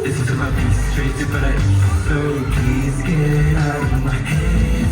This is about peace, straight to paradise. So please get out of my head.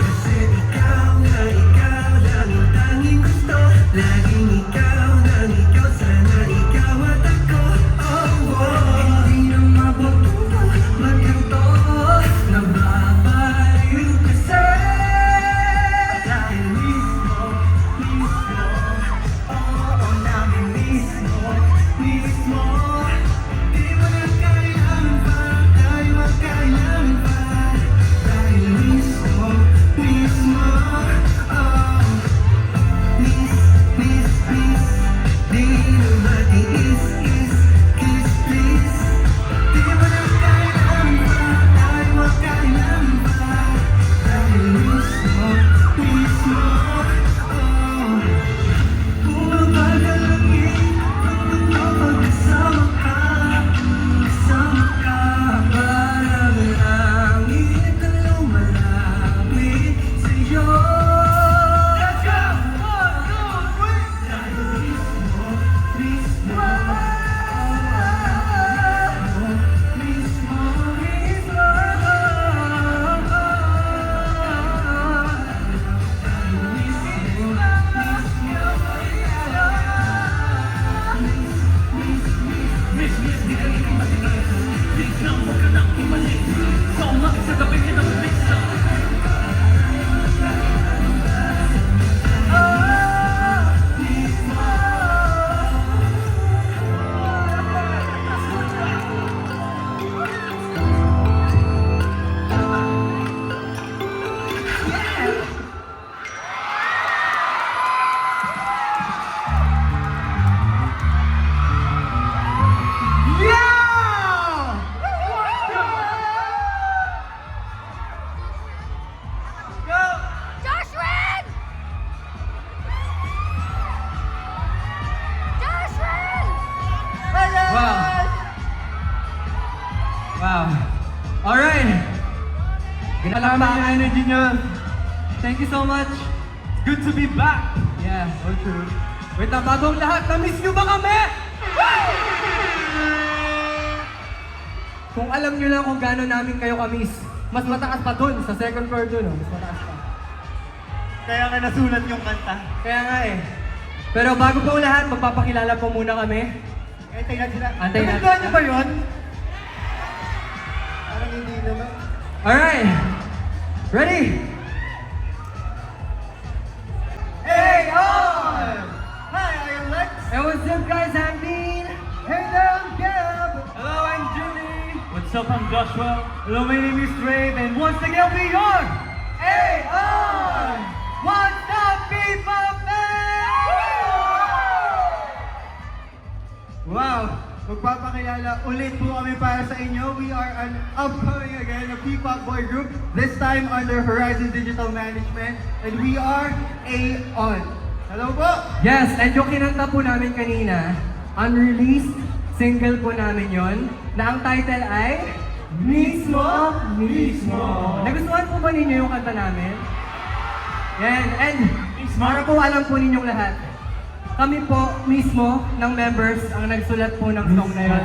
Kasi ikaw lang ang tanging gusto. Laging ikaw lang ikaw, sana ikaw at ako. Oh, hindi na mabututo, magkanto. Nababaliw kasi. Dahil mismo, oo namin mismo. Di mo na kailangan pa, tayo magkailangan pa. Dahil mismo, oh. Miss, di na ba tiis, kiss, please. Di mo na kailangan pa, tayo magkailangan pa. Dahil mismo, oh. Bumabag ang langit, kapag kasama ka. Kasama ka, parang langit ang lumalapit sa'yo. Let's go! 1, 2, 3! Dahil mismo, Joshua! Wow. Alright. Ginalaman yung energy nyo. Thank you so much. It's good to be back. Yeah, so true. Wait lang, bagong lahat, na-miss nyo ba kami? Kung alam nyo lang kung gano'n namin kayo ka-miss, mas mataas pa dun, sa second floor dun, mas mataas pa. Kaya nga nasulat yung kanta. Kaya nga eh. Pero bago po lahat, magpapakilala po muna kami. Antay natin sila. Antay natin. Nabigyan niyo ba yun? Parang hindi naman. Alright. Ready? Hey, on! Hi, I am Lex. And what's up guys, I'm Dean. Hey there, I'm Gab. Hello, I'm Julie. What's up, I'm Joshua. Hello, my name is Ray. And once again, we are Hey, on! What's up, people? Wow! Magpapakilala ulit po kami para sa inyo. We are an upcoming again, a P-pop boy group. This time under Horizon Digital Management. And we are A-On. Hello po! Yes, and yung kinanta po namin kanina, unreleased single po namin yon, na ang title ay Mismo. Nagustuhan po ba ninyo yung kanta namin? Yan, and para po alam po ninyong lahat, kami po mismo ng members ang nagsulat po ng song na yun.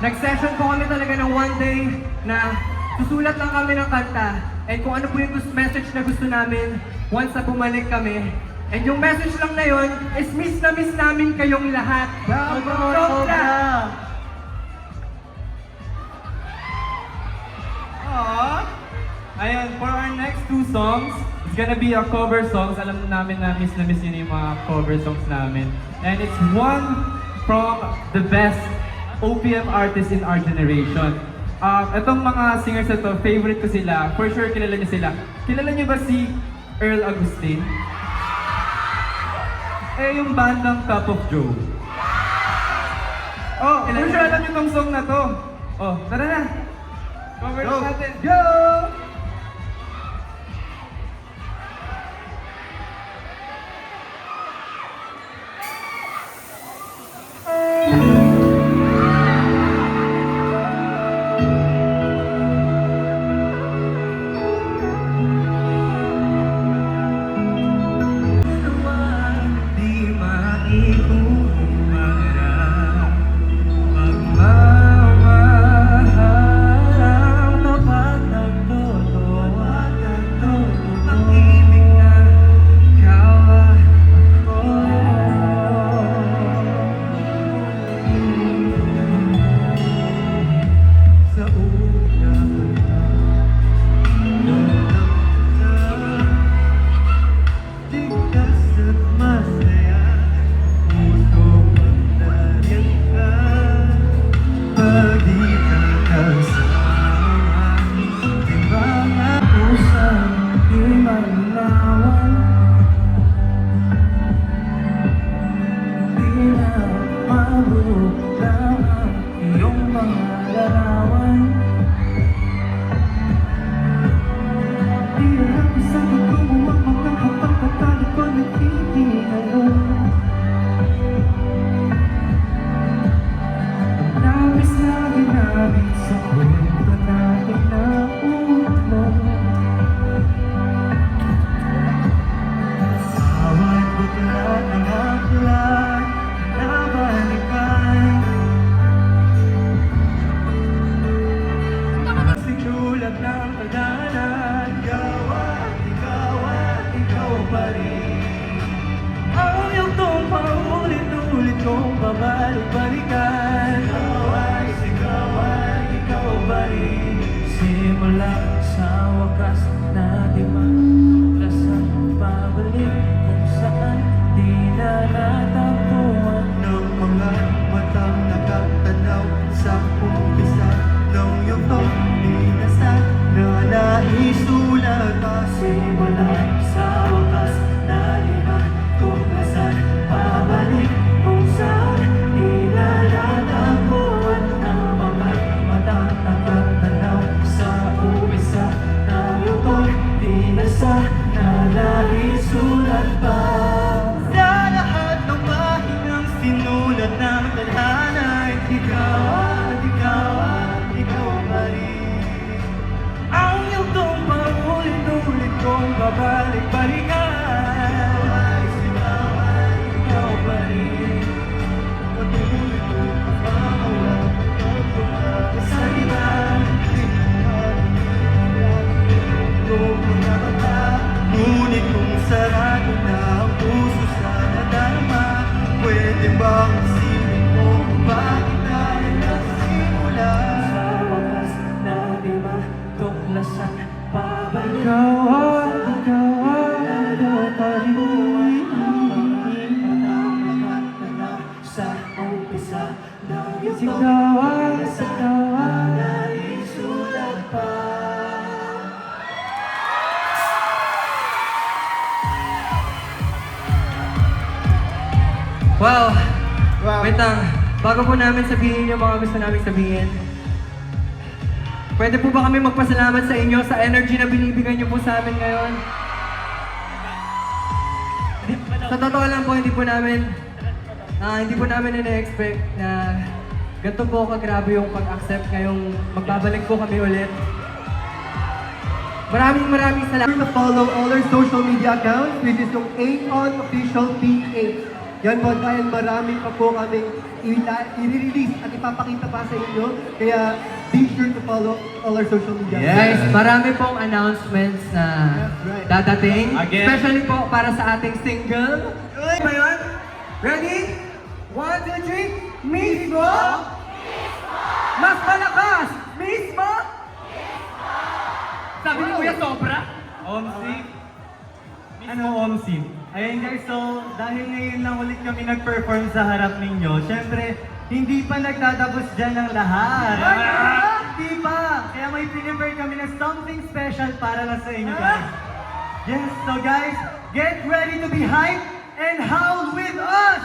Nag-session po kami talaga ng one day na susulat lang kami ng kanta. And kung ano po yung message na gusto namin, once na bumalik kami. And yung message lang na yun is miss namin kayong lahat. Sobra! Aww. Ayan, for our next two songs, it's gonna be our cover songs. Alam namin na miss yun yung mga cover songs namin. And it's one from the best OPM artists in our generation. Itong mga singers na to, favorite ko sila. For sure, kilala niyo sila. Kilala niyo ba si Earl Agustin? Yung bandang Cup of Joe. Oh, for sure alam niyo tong song na to. Oh, tara na! Cover natin. Go! pabalik-balikan. Ikaw ay ikaw pa rin. Simula sa wakas na di matuklasan, pabalik kung saan di na natagpuan ng mga matang nakatanaw sa umpisa ng yugtong dinasan na naisulat pa. simula sa wakas na di matuklasan, pabalik kung saan di na natagpuan ng mga matang nakatanaw sa umpisa ng yugtong dinasan na naisulat pa. Sa lahat ng pahingang sinulat ng tadhana, ikaw pa rin. Ang yugtong paulit-ulit kong babalik-balikan. Ikaw pa rin. Patuloy kong pagkakawalan ng mga Sa iba, kung mga mata, ngunit kung sarado na ang puso sa nadarama, pwede bang isipin mo kung bakit tayo nagsimula? sa wakas na di matuklasan, pabalik. Ikaw pa rin. Sa umpisa ng Sigawan, sigawan. naisulat pa. Wow! Wow. Wait lang. Bago po namin sabihin yung mga gusto namin sabihin, pwede po ba kami magpasalamat sa inyo sa energy na binibigay niyo po sa amin ngayon? Sa totoo lang po, hindi po namin ina-expect na ganito po kagrabe yung pag-accept ngayong magbabalik po kami ulit. Maraming salamat. Remember to follow all our social media accounts, which is yung Aon Official PH. Yan po, dahil marami pa po kaming i-release at ipapakita pa sa inyo. Kaya be sure to follow all our social media Guys, marami pong announcements na That's right. dadating. Again. Especially po para sa ating single. Uy, ba yun? Ready? 1, 2, 3. Mismo! Mas malakas! Mismo! Sabi ni Kuya Sobra? Omsi. Ano Omsi? Ayun guys, so dahil ngayon lang ulit kami nag-perform sa harap ninyo, syempre, hindi pa nagtatapos dyan ang lahat. Hindi pa! Kaya may pinipare kami na something special para lang sa inyo guys. Yes, so guys, get ready to be hyped and howl with us!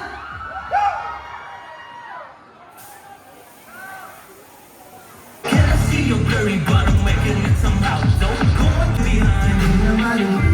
Can I see your blurry, but I'm making it somehow. Don't go behind.